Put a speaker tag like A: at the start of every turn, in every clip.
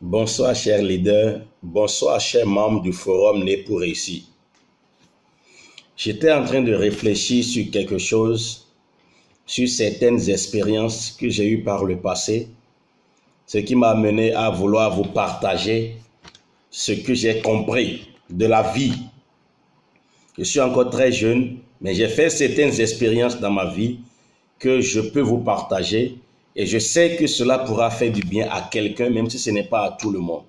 A: Bonsoir chers leaders, bonsoir chers membres du forum Né pour réussir. J'étais en train de réfléchir sur quelque chose, sur certaines expériences que j'ai eues par le passé, ce qui m'a amené à vouloir vous partager ce que j'ai compris de la vie. Je suis encore très jeune, mais j'ai fait certaines expériences dans ma vie que je peux vous partager et je sais que cela pourra faire du bien à quelqu'un, même si ce n'est pas à tout le monde.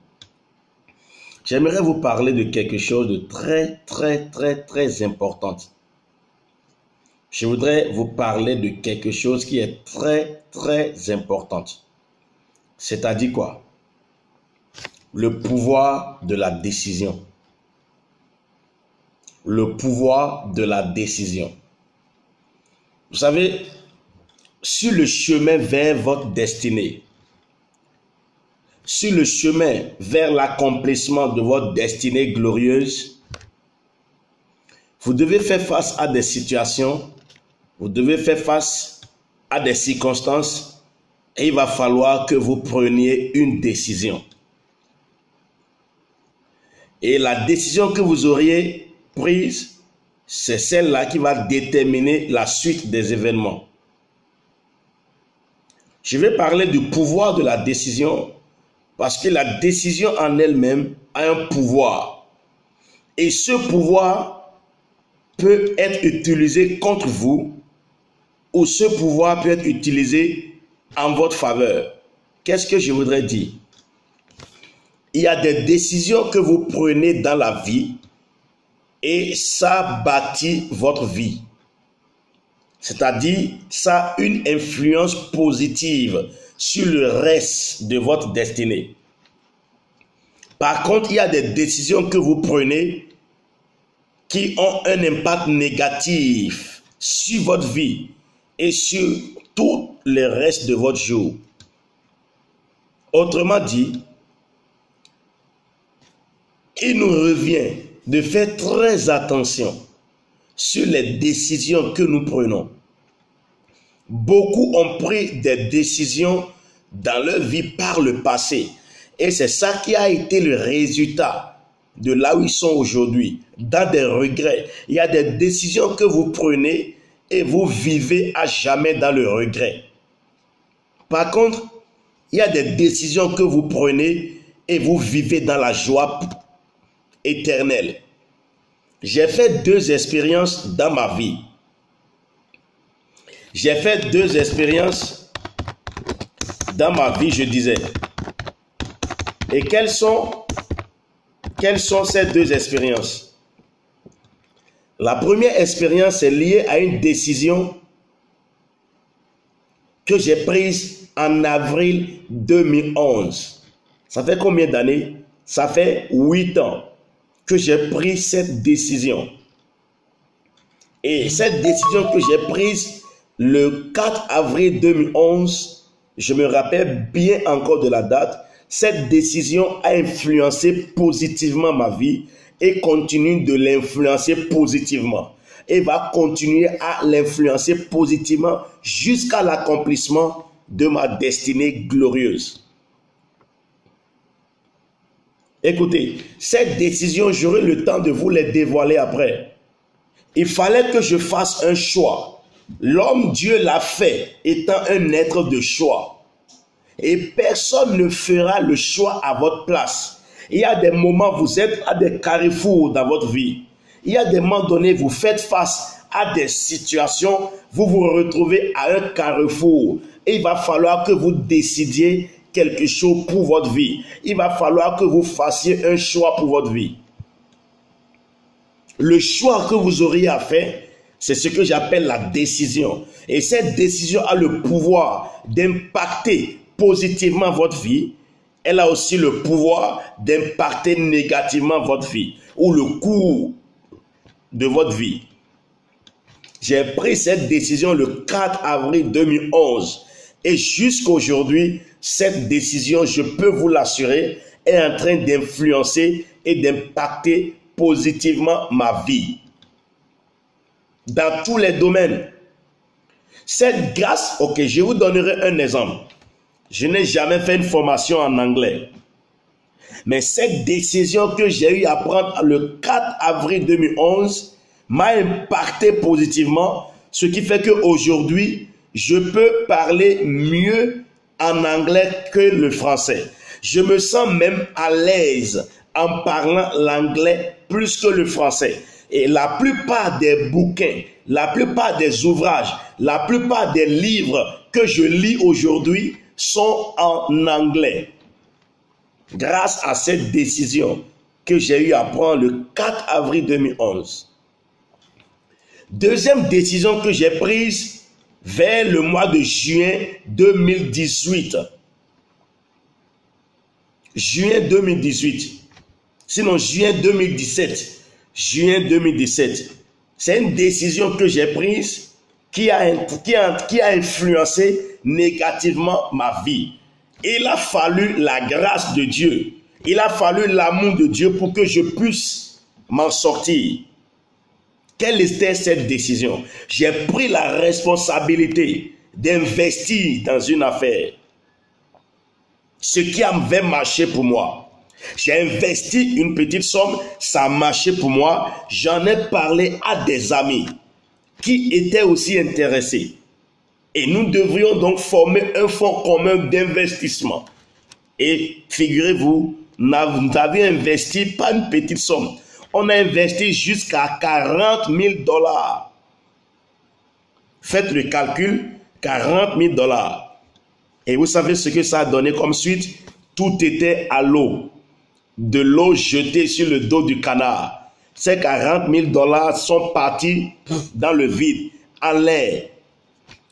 A: J'aimerais vous parler de quelque chose de très important. Je voudrais vous parler de quelque chose qui est très important. C'est-à-dire quoi? Le pouvoir de la décision. Le pouvoir de la décision. Vous savez, sur le chemin vers votre destinée, sur le chemin vers l'accomplissement de votre destinée glorieuse, vous devez faire face à des situations, vous devez faire face à des circonstances et il va falloir que vous preniez une décision. Et la décision que vous auriez prise, c'est celle-là qui va déterminer la suite des événements. Je vais parler du pouvoir de la décision parce que la décision en elle-même a un pouvoir. Et ce pouvoir peut être utilisé contre vous ou ce pouvoir peut être utilisé en votre faveur. Qu'est-ce que je voudrais dire? Il y a des décisions que vous prenez dans la vie et ça bâtit votre vie. C'est-à-dire, ça a une influence positive sur le reste de votre destinée. Par contre, il y a des décisions que vous prenez qui ont un impact négatif sur votre vie et sur tout le reste de votre jour. Autrement dit, il nous revient de faire très attention sur les décisions que nous prenons. Beaucoup ont pris des décisions dans leur vie par le passé. Et c'est ça qui a été le résultat de là où ils sont aujourd'hui, dans des regrets. Il y a des décisions que vous prenez et vous vivez à jamais dans le regret. Par contre, il y a des décisions que vous prenez et vous vivez dans la joie éternelle. J'ai fait 2 expériences dans ma vie. J'ai fait 2 expériences dans ma vie, je disais. Et quelles sont ces 2 expériences? La première expérience est liée à une décision que j'ai prise en avril 2011. Ça fait combien d'années? Ça fait 8 ans que j'ai pris cette décision. Et cette décision que j'ai prise le 4 avril 2011, je me rappelle bien encore de la date, cette décision a influencé positivement ma vie et continue de l'influencer positivement. Et va continuer à l'influencer positivement jusqu'à l'accomplissement de ma destinée glorieuse. Écoutez, cette décision, j'aurai le temps de vous les dévoiler après. Il fallait que je fasse un choix. L'homme, Dieu l'a fait, étant un être de choix. Et personne ne fera le choix à votre place. Il y a des moments, vous êtes à des carrefours dans votre vie. Il y a des moments donnés, vous faites face à des situations, vous vous retrouvez à un carrefour. Et il va falloir que vous décidiez quelque chose pour votre vie. Il va falloir que vous fassiez un choix pour votre vie. Le choix que vous auriez à faire, c'est ce que j'appelle la décision. Et cette décision a le pouvoir d'impacter positivement votre vie. Elle a aussi le pouvoir d'impacter négativement votre vie ou le cours de votre vie. J'ai pris cette décision le 4 avril 2011 et jusqu'à aujourd'hui, cette décision, je peux vous l'assurer, est en train d'influencer et d'impacter positivement ma vie. Dans tous les domaines. Cette grâce, ok, je vous donnerai un exemple. Je n'ai jamais fait une formation en anglais. Mais cette décision que j'ai eu à prendre le 4 avril 2011 m'a impacté positivement, ce qui fait qu'aujourd'hui, je peux parler mieux en anglais que le français. Je me sens même à l'aise en parlant l'anglais plus que le français. Et la plupart des bouquins, la plupart des ouvrages, la plupart des livres que je lis aujourd'hui sont en anglais. Grâce à cette décision que j'ai eu à prendre le 4 avril 2011. Deuxième décision que j'ai prise vers le mois de juin 2018. Juin 2018. Sinon, juin 2017. Juin 2017. C'est une décision que j'ai prise qui a influencé négativement ma vie. Il a fallu la grâce de Dieu. Il a fallu l'amour de Dieu pour que je puisse m'en sortir. Quelle était cette décision? J'ai pris la responsabilité d'investir dans une affaire. Ce qui avait marché pour moi. J'ai investi une petite somme, ça a marché pour moi. J'en ai parlé à des amis qui étaient aussi intéressés. Et nous devrions donc former un fonds commun d'investissement. Et figurez-vous, nous avions investi pas une petite somme. On a investi jusqu'à 40 000 $. Faites le calcul, 40 000 $. Et vous savez ce que ça a donné comme suite? Tout était à l'eau. De l'eau jetée sur le dos du canard. Ces 40 000 $ sont partis dans le vide, en l'air.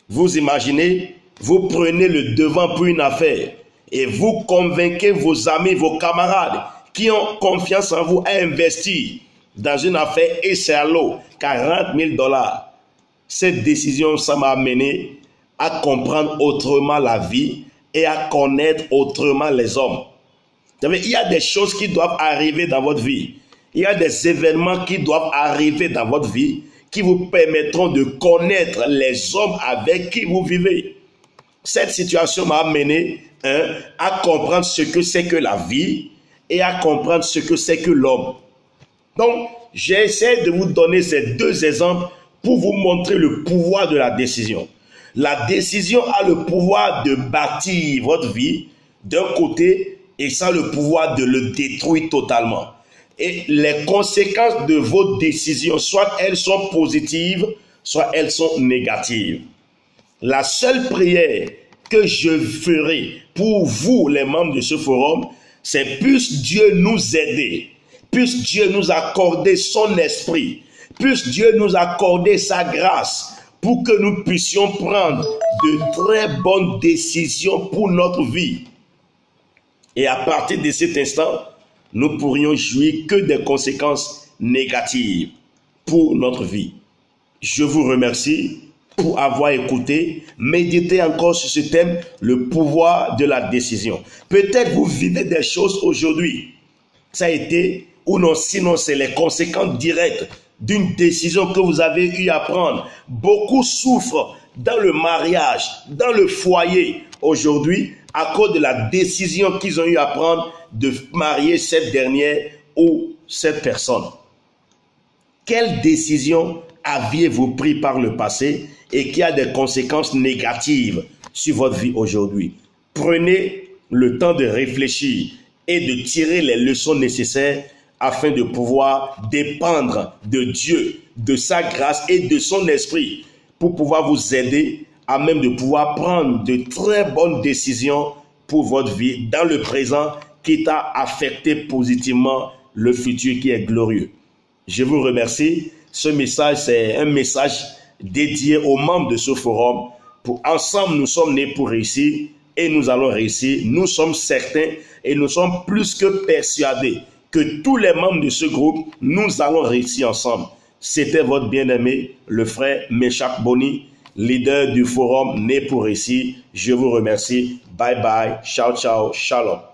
A: Vous imaginez, vous prenez le devant pour une affaire et vous convainquez vos amis, vos camarades qui ont confiance en vous à investir dans une affaire et c'est à l'eau, 40 000 $. Cette décision, ça m'a amené à comprendre autrement la vie et à connaître autrement les hommes. Vous savez, il y a des choses qui doivent arriver dans votre vie. Il y a des événements qui doivent arriver dans votre vie qui vous permettront de connaître les hommes avec qui vous vivez. Cette situation m'a amené à comprendre ce que c'est que la vie et à comprendre ce que c'est que l'homme. Donc, j'essaie de vous donner ces deux exemples pour vous montrer le pouvoir de la décision. La décision a le pouvoir de bâtir votre vie d'un côté et ça a le pouvoir de le détruire totalement. Et les conséquences de vos décisions, soit elles sont positives, soit elles sont négatives. La seule prière que je ferai pour vous, les membres de ce forum, c'est puisse Dieu nous aider, puisse Dieu nous accorder son esprit, puisse Dieu nous accorder sa grâce pour que nous puissions prendre de très bonnes décisions pour notre vie. Et à partir de cet instant, nous pourrions jouir que des conséquences négatives pour notre vie. Je vous remercie pour avoir écouté. Méditez encore sur ce thème, le pouvoir de la décision. Peut-être vous vivez des choses aujourd'hui. Ça a été, ou non, sinon c'est les conséquences directes d'une décision que vous avez eu à prendre. Beaucoup souffrent dans le mariage, dans le foyer aujourd'hui à cause de la décision qu'ils ont eu à prendre de marier cette dernière ou cette personne. Quelle décision aviez-vous pris par le passé et qui a des conséquences négatives sur votre vie aujourd'hui? Prenez le temps de réfléchir et de tirer les leçons nécessaires afin de pouvoir dépendre de Dieu, de sa grâce et de son esprit pour pouvoir vous aider à même de pouvoir prendre de très bonnes décisions pour votre vie dans le présent qui t'a affecté positivement le futur qui est glorieux. Je vous remercie. Ce message, c'est un message dédié aux membres de ce forum. Ensemble, nous sommes nés pour réussir et nous allons réussir. Nous sommes certains et nous sommes plus que persuadés que tous les membres de ce groupe, nous allons réussir ensemble. C'était votre bien-aimé, le frère Meshach Boni, leader du forum Né pour réussir. Je vous remercie. Bye bye. Ciao, ciao. Shalom.